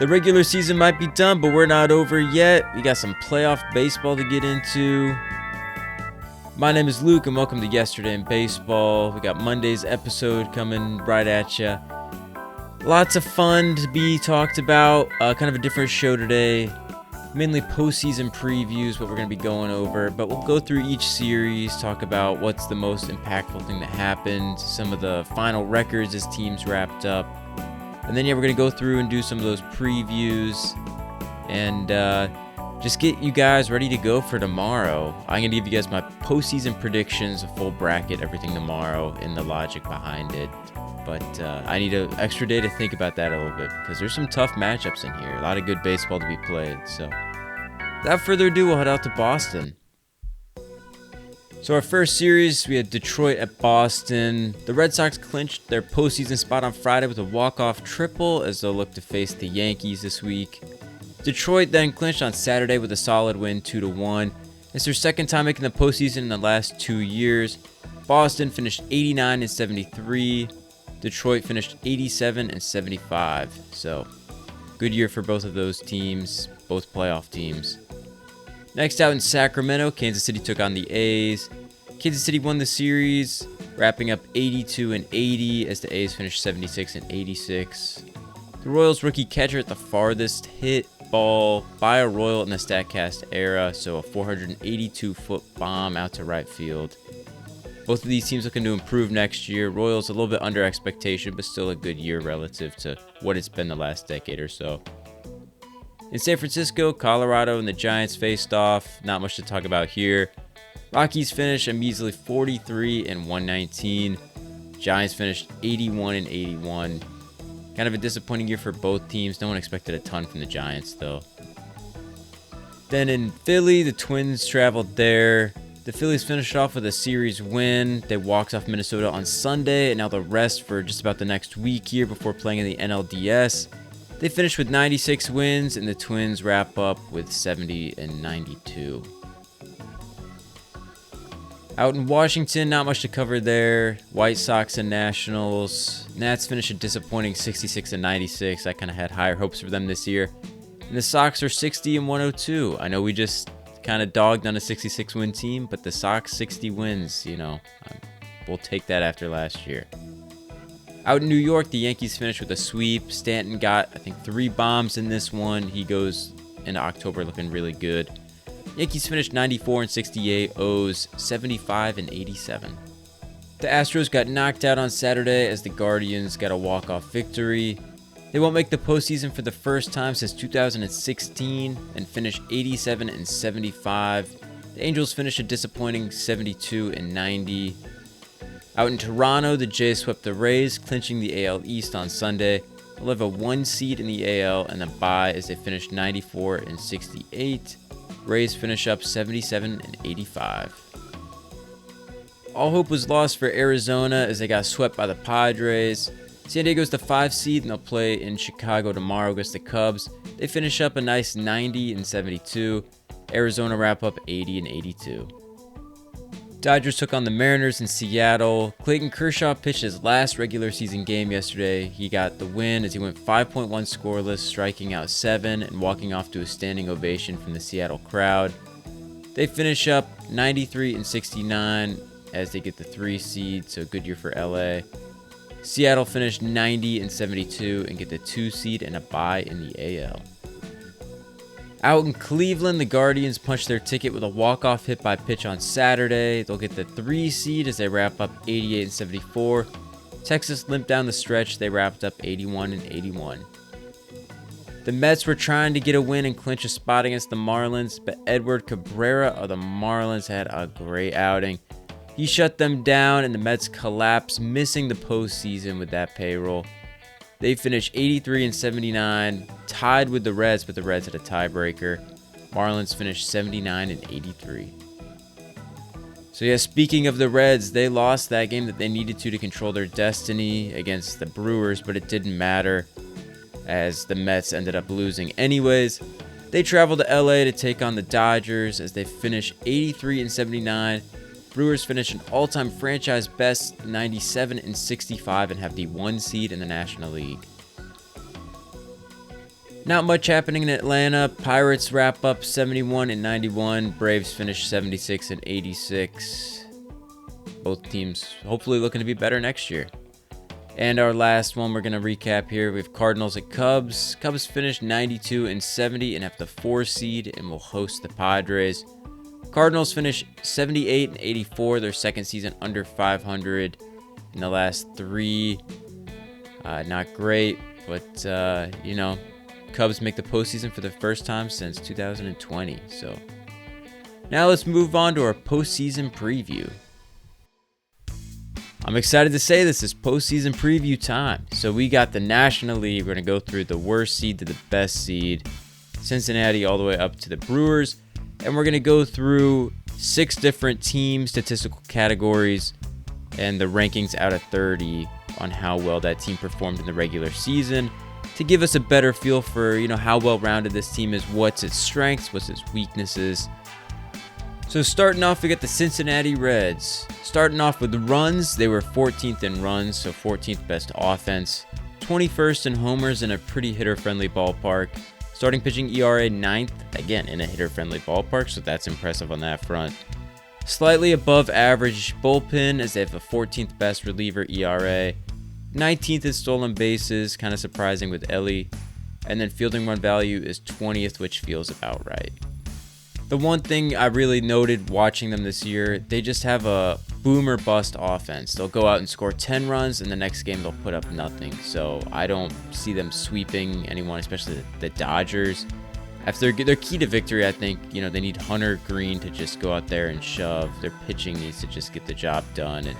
The regular season might be done, but we're not over yet. We got some playoff baseball to get into. My name is Luke, and welcome to Yesterday in Baseball. We got Monday's episode coming right at you. Lots of fun to be talked about. Kind of a different show today. Mainly postseason previews, what we're going to be going over. But we'll go through each series, talk about what's the most impactful thing that happened, some of the final records as teams wrapped up. And then, we're going to go through and do some of those previews and just get you guys ready to go for tomorrow. I'm going to give you guys my postseason predictions, a full bracket, everything tomorrow, and the logic behind it. But I need an extra day to think about that a little bit because there's some tough matchups in here. A lot of good baseball to be played. So without further ado, we'll head out to Boston. So our first series, we had Detroit at Boston. The Red Sox clinched their postseason spot on Friday with a walk-off triple as they'll look to face the Yankees this week. Detroit then clinched on Saturday with a solid win, 2-1. It's their second time making the postseason in the last 2 years. Boston finished 89-73. Detroit finished 87-75. So good year for both of those teams, both playoff teams. Next out in Sacramento, Kansas City took on the A's. Kansas City won the series, wrapping up 82-80 as the A's finished 76-86. The Royals rookie catcher at the farthest hit ball by a Royal in the StatCast era, so a 482-foot bomb out to right field. Both of these teams looking to improve next year. Royals a little bit under expectation, but still a good year relative to what it's been the last decade or so. In San Francisco, Colorado and the Giants faced off. Not much to talk about here. Rockies finished a measly 43-119. Giants finished 81-81. Kind of a disappointing year for both teams. No one expected a ton from the Giants, though. Then in Philly, the Twins traveled there. The Phillies finished off with a series win. They walked off Minnesota on Sunday, and now the rest for just about the next week here before playing in the NLDS. They finished with 96 wins, and the Twins wrap up with 70-92. Out in Washington, not much to cover there. White Sox and Nationals. Nats finished a disappointing 66-96. I kind of had higher hopes for them this year. And the Sox are 60-102. I know we just kind of dogged on a 66-win team, but the Sox 60 wins, we'll take that after last year. Out in New York, the Yankees finished with a sweep. Stanton got, I think, 3 bombs in this one. He goes into October looking really good. Yankees finished 94-68, O's 75-87. The Astros got knocked out on Saturday as the Guardians got a walk-off victory. They won't make the postseason for the first time since 2016 and finished 87-75. The Angels finished a disappointing 72-90. Out in Toronto, the Jays swept the Rays, clinching the AL East on Sunday. They'll have a 1 seed in the AL and a bye as they finished 94-68. Rays finish up 77-85. All hope was lost for Arizona as they got swept by the Padres. San Diego's the 5 seed and they'll play in Chicago tomorrow against the Cubs. They finish up a nice 90-72. Arizona wrap up 80-82. Dodgers took on the Mariners in Seattle. Clayton Kershaw pitched his last regular season game yesterday. He got the win as he went 5.1 scoreless, striking out 7 and walking off to a standing ovation from the Seattle crowd. They finish up 93-69 as they get the 3 seed, so good year for LA. Seattle finished 90-72 and get the 2 seed and a bye in the AL. Out in Cleveland, the Guardians punched their ticket with a walk-off hit by pitch on Saturday. They'll get the 3 seed as they wrap up 88-74. Texas limped down the stretch. They wrapped up 81-81. The Mets were trying to get a win and clinch a spot against the Marlins, but Edward Cabrera of the Marlins had a great outing. He shut them down, and the Mets collapsed, missing the postseason with that payroll. They finished 83-79, tied with the Reds, but the Reds had a tiebreaker. Marlins finished 79-83. So speaking of the Reds, they lost that game that they needed to control their destiny against the Brewers, but it didn't matter as the Mets ended up losing anyways. They traveled to LA to take on the Dodgers as they finished 83-79. Brewers finish an all-time franchise best 97-65 and have the 1 seed in the National League. Not much happening in Atlanta. Pirates wrap up 71 and 91. Braves finish 76 and 86. Both teams hopefully looking to be better next year. And our last one we're going to recap here. We have Cardinals and Cubs. Cubs finished 92 and 70 and have the 4 seed and will host the Padres. Cardinals finish 78 and 84, their second season under 500 in the last 3. Not great, but Cubs make the postseason for the first time since 2020. So now let's move on to our postseason preview. I'm excited to say this is postseason preview time. So we got the National League. We're going to go through the worst seed to the best seed, Cincinnati all the way up to the Brewers. And we're going to go through 6 different team statistical categories and the rankings out of 30 on how well that team performed in the regular season to give us a better feel for, how well-rounded this team is, what's its strengths, what's its weaknesses. So starting off, we got the Cincinnati Reds. Starting off with the runs, they were 14th in runs, so 14th best offense. 21st in homers in a pretty hitter-friendly ballpark. Starting pitching ERA 9th, again in a hitter-friendly ballpark, so that's impressive on that front. Slightly above average bullpen as they have a 14th best reliever ERA. 19th in stolen bases, kind of surprising with Ellie. And then fielding run value is 20th, which feels about right. The one thing I really noted watching them this year, they just have a boom or bust offense. They'll go out and score 10 runs, and the next game they'll put up nothing. So I don't see them sweeping anyone, especially the Dodgers. After their key to victory, I think, they need Hunter Green to just go out there and shove. Their pitching needs to just get the job done and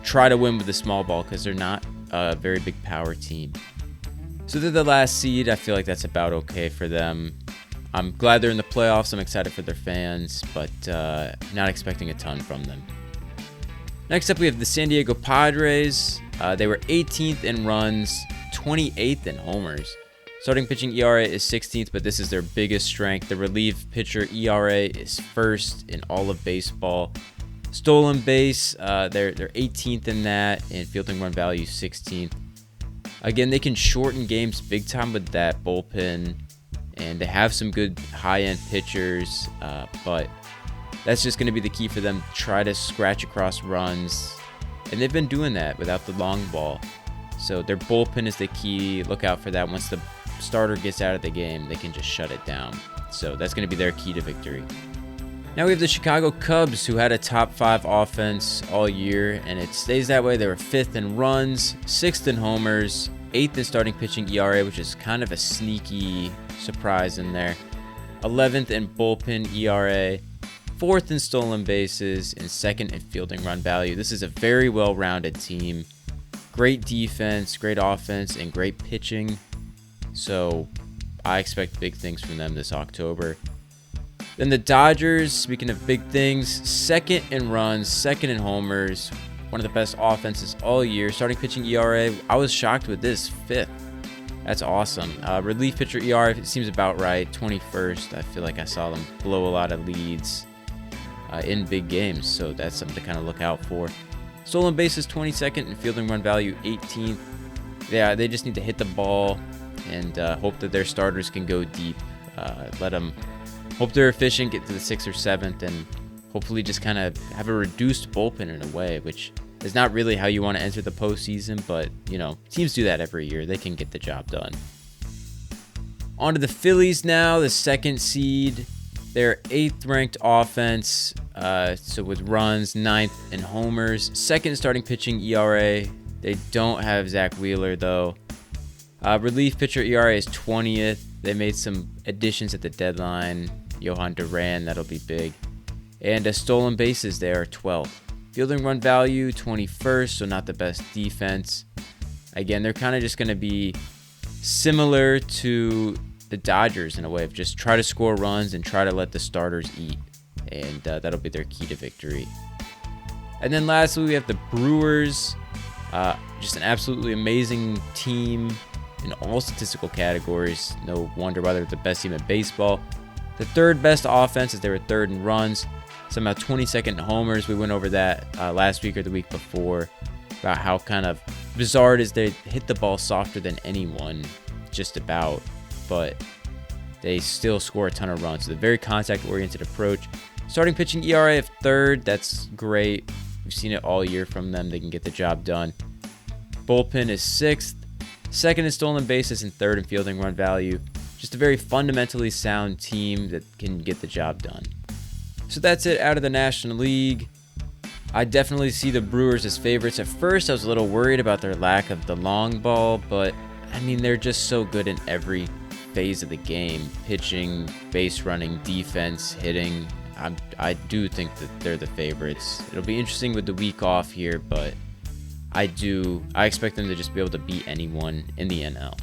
try to win with the small ball because they're not a very big power team. So they're the last seed. I feel like that's about okay for them. I'm glad they're in the playoffs. I'm excited for their fans, but not expecting a ton from them. Next up, we have the San Diego Padres. They were 18th in runs, 28th in homers. Starting pitching ERA is 16th, but this is their biggest strength. The relief pitcher ERA is 1st in all of baseball. Stolen base, they're 18th in that, and fielding run value 16th. Again, they can shorten games big time with that bullpen, and they have some good high-end pitchers, but that's just going to be the key for them. Try to scratch across runs, and they've been doing that without the long ball. So their bullpen is the key. Look out for that. Once the starter gets out of the game, they can just shut it down. So that's going to be their key to victory. Now we have the Chicago Cubs, who had a top 5 offense all year, and it stays that way. They were 5th in runs, 6th in homers, 8th in starting pitching ERA, which is kind of a sneaky surprise in there. 11th in bullpen ERA, 4th in stolen bases, and 2nd in fielding run value. This is a very well-rounded team. Great defense, great offense, and great pitching. So I expect big things from them this October. Then the Dodgers, speaking of big things, 2nd in runs, 2nd in homers, one of the best offenses all year. Starting pitching ERA, I was shocked with this, 5th. That's awesome. Relief pitcher ERA, it seems about right, 21st. I feel like I saw them blow a lot of leads in big games, so that's something to kind of look out for. Stolen bases 22nd and fielding run value 18th. Yeah, they just need to hit the ball and hope that their starters can go deep. Let them hope they're efficient, get to the 6th or 7th, and hopefully just kind of have a reduced bullpen in a way, which is not really how you want to enter the postseason, but, teams do that every year. They can get the job done. On to the Phillies now, the 2nd seed. Their 8th ranked offense, so with runs, 9th in homers, 2nd starting pitching ERA. They don't have Zach Wheeler, though. Relief pitcher ERA is 20th. They made some additions at the deadline. Johan Duran, that'll be big. And stolen bases, they are 12th. Fielding run value, 21st, so not the best defense. Again, they're kind of just going to be similar to the Dodgers in a way of just try to score runs and try to let the starters eat. And that'll be their key to victory. And then lastly, we have the Brewers. Just an absolutely amazing team in all statistical categories. No wonder why they're the best team in baseball. The 3rd best offense is they were 3rd in runs. Somehow 22nd in homers. We went over that last week or the week before about how kind of bizarre it is they hit the ball softer than anyone, just about. but they still score a ton of runs. So the very contact-oriented approach. Starting pitching ERA of 3rd, that's great. We've seen it all year from them. They can get the job done. Bullpen is 6th, 2nd in stolen bases, and 3rd in fielding run value. Just a very fundamentally sound team that can get the job done. So that's it out of the National League. I definitely see the Brewers as favorites. At first, I was a little worried about their lack of the long ball, but I mean, they're just so good in every phase of the game. Pitching, base running, defense, hitting. I do think that they're the favorites. It'll be interesting with the week off here, but I expect them to just be able to beat anyone in the NL.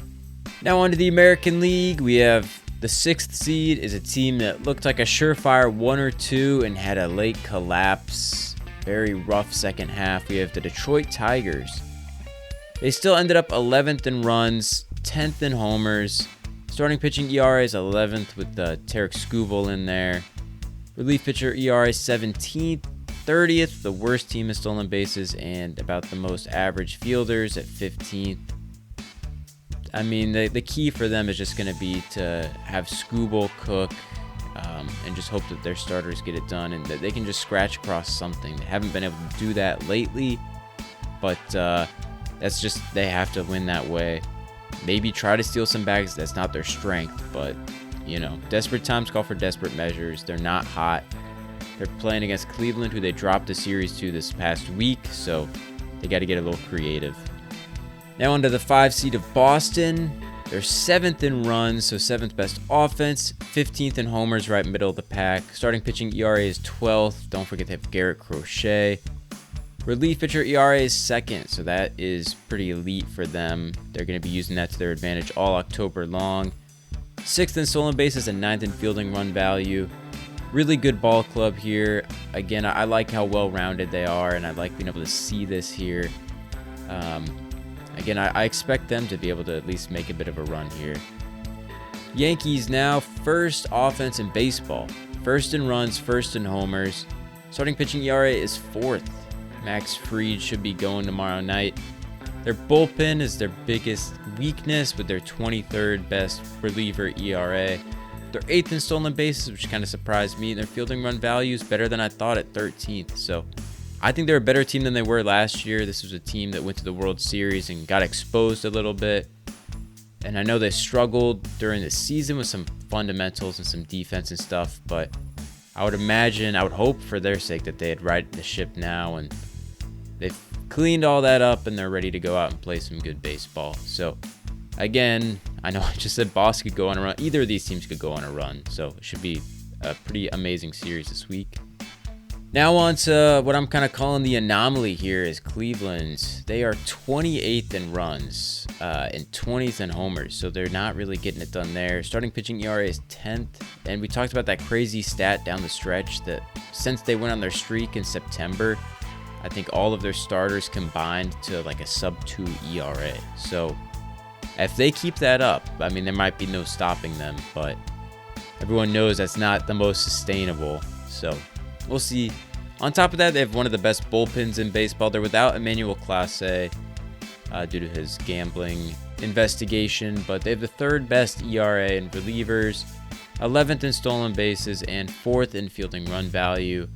Now on to the American League. We have the 6th seed is a team that looked like a surefire 1 or 2 and had a late collapse. Very rough second half. We have the Detroit Tigers. They still ended up 11th in runs, 10th in homers. Starting pitching ERA is 11th with Tarek Skubal in there. Relief pitcher ERA 17th, 30th, the worst team in stolen bases, and about the most average fielders at 15th. I mean, the key for them is just going to be to have Skubal cook and just hope that their starters get it done and that they can just scratch across something. They haven't been able to do that lately, but that's just, they have to win that way. Maybe try to steal some bags. That's not their strength, but you know, desperate times call for desperate measures. They're not hot. They're playing against Cleveland, who they dropped the series to this past week, so they got to get a little creative. Now on to the 5 seed of Boston. They're 7th in runs, so 7th best offense, 15th in homers, right middle of the pack. Starting pitching ERA is 12th. Don't forget they have Garrett Crochet. Relief pitcher ERA is 2nd, so that is pretty elite for them. They're going to be using that to their advantage all October long. 6th in stolen bases and 9th in fielding run value. Really good ball club here. Again, I like how well-rounded they are, and I like being able to see this here. Again, I expect them to be able to at least make a bit of a run here. Yankees now, 1st offense in baseball. 1st in runs, 1st in homers. Starting pitching ERA is 4th. Max Fried should be going tomorrow night. Their bullpen is their biggest weakness with their 23rd best reliever ERA. They're 8th in stolen bases, which kind of surprised me. Their fielding run value is better than I thought at 13th. So I think they're a better team than they were last year. This was a team that went to the World Series and got exposed a little bit. And I know they struggled during the season with some fundamentals and some defense and stuff, but I would hope for their sake that they had righted the ship now and they've cleaned all that up and they're ready to go out and play some good baseball. So again, I know I just said Boston could go on a run. Either of these teams could go on a run. So it should be a pretty amazing series this week. Now on to what I'm kind of calling the anomaly here is Cleveland. They are 28th in runs and 20th in homers, so they're not really getting it done there. Starting pitching ERA is 10th, and we talked about that crazy stat down the stretch that since they went on their streak in September, I think all of their starters combined to like a sub-2 ERA. So if they keep that up, I mean, there might be no stopping them, but everyone knows that's not the most sustainable, so we'll see. On top of that, they have one of the best bullpens in baseball. They're without Emmanuel Clase due to his gambling investigation, but they have the 3rd best ERA in relievers, 11th in stolen bases, and 4th in fielding run value.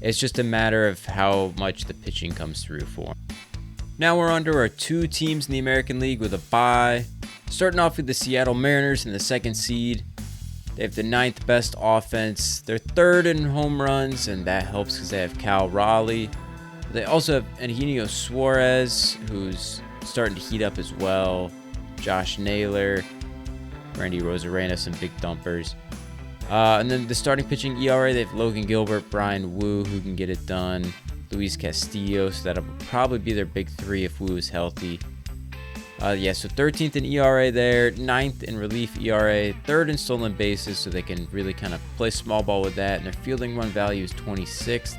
It's just a matter of how much the pitching comes through for them. Now we're on to our 2 teams in the American League with a bye. Starting off with the Seattle Mariners in the 2nd seed. They have the 9th best offense. They're 3rd in home runs, and that helps because they have Cal Raleigh. They also have Eugenio Suarez, who's starting to heat up as well. Josh Naylor, Randy Rosarena, some big dumpers. And then the starting pitching ERA, they have Logan Gilbert, Brian Wu, who can get it done. Luis Castillo, so that'll probably be their big 3 if Wu is healthy. So 13th in ERA there, 9th in relief ERA, 3rd in stolen bases, so they can really kind of play small ball with that, and their fielding run value is 26th.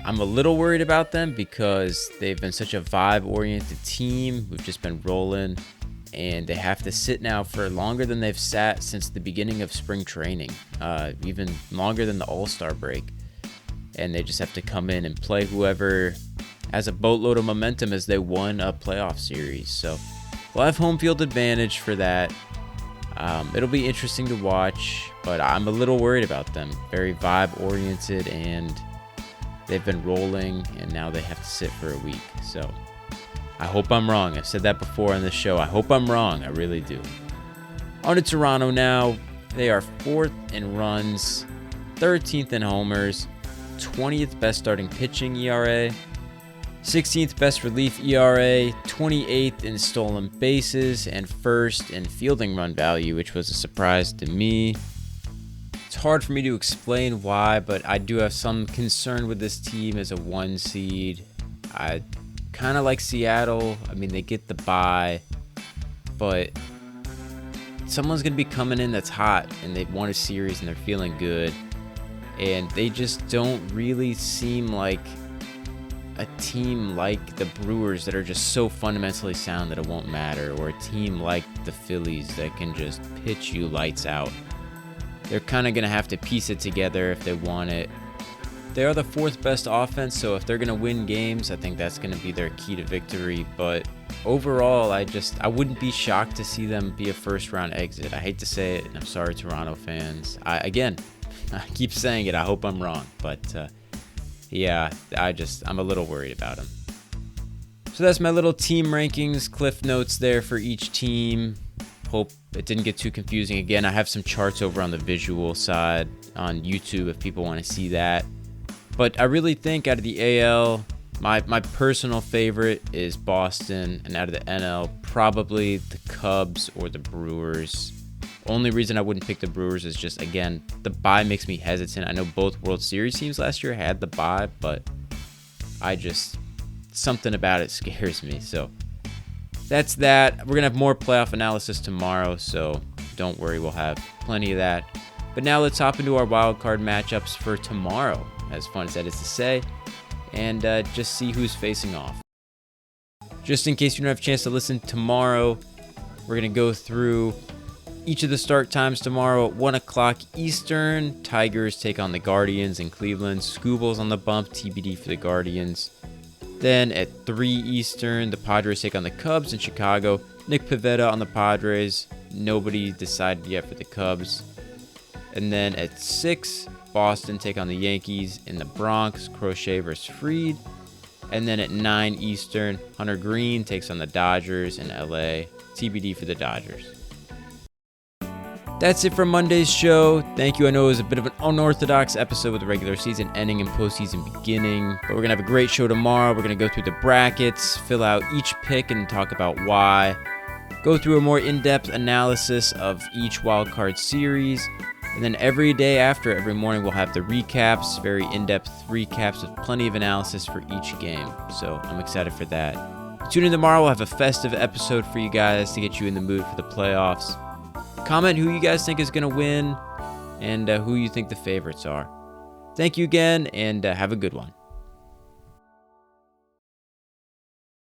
I'm a little worried about them because they've been such a vibe-oriented team. We've just been rolling, and they have to sit now for longer than they've sat since the beginning of spring training, even longer than the All-Star break. And they just have to come in and play whoever has a boatload of momentum as they won a playoff series. So we'll have home field advantage for that. It'll be interesting to watch, but I'm a little worried about them. Very vibe-oriented, and they've been rolling, and now they have to sit for a week. So I hope I'm wrong. I've said that before on this show. I hope I'm wrong. I really do. On to Toronto now. They are 4th in runs, 13th in homers, 20th best starting pitching ERA, 16th best relief ERA, 28th in stolen bases, and 1st in fielding run value, which was a surprise to me. It's hard for me to explain why, but I do have some concern with this team as a 1 seed. I kind of like Seattle. I mean, they get the bye, but someone's going to be coming in that's hot, and they've won a series, and they're feeling good, and they just don't really seem like a team like the Brewers that are just so fundamentally sound that it won't matter, or a team like the Phillies that can just pitch you lights out. They're kind of going to have to piece it together if they want it. They are the 4th best offense, so if they're going to win games, I think that's going to be their key to victory. But overall, I wouldn't be shocked to see them be a first-round exit. I hate to say it, and I'm sorry, Toronto fans. I keep saying it. I hope I'm wrong, but yeah, I'm a little worried about them. So that's my little team rankings, cliff notes there for each team. Hope it didn't get too confusing. Again, I have some charts over on the visual side on YouTube if people want to see that. But I really think out of the AL, my personal favorite is Boston, and out of the NL, probably the Cubs or the Brewers. Only reason I wouldn't pick the Brewers is just, again, the bye makes me hesitant. I know both World Series teams last year had the bye, but something about it scares me. So that's that. We're going to have more playoff analysis tomorrow, so don't worry, we'll have plenty of that. But now let's hop into our wildcard matchups for tomorrow, as fun as that is to say, and just see who's facing off. Just in case you don't have a chance to listen tomorrow, we're going to go through each of the start times tomorrow at 1 o'clock Eastern. Tigers take on the Guardians in Cleveland. Scooble's on the bump, TBD for the Guardians. Then at 3 Eastern, the Padres take on the Cubs in Chicago. Nick Pivetta on the Padres. Nobody decided yet for the Cubs. And then at 6, Boston take on the Yankees in the Bronx. Crochet versus Fried. And then at 9 Eastern, Hunter Green takes on the Dodgers in LA. TBD for the Dodgers. That's it for Monday's show. Thank you. I know it was a bit of an unorthodox episode with the regular season ending and postseason beginning, but we're going to have a great show tomorrow. We're going to go through the brackets, fill out each pick and talk about why, go through a more in-depth analysis of each wildcard series, and then every day after, every morning, we'll have the recaps, very in-depth recaps with plenty of analysis for each game. So I'm excited for that. Tune in tomorrow. We'll have a festive episode for you guys to get you in the mood for the playoffs. Comment who you guys think is going to win and who you think the favorites are. Thank you again, and have a good one.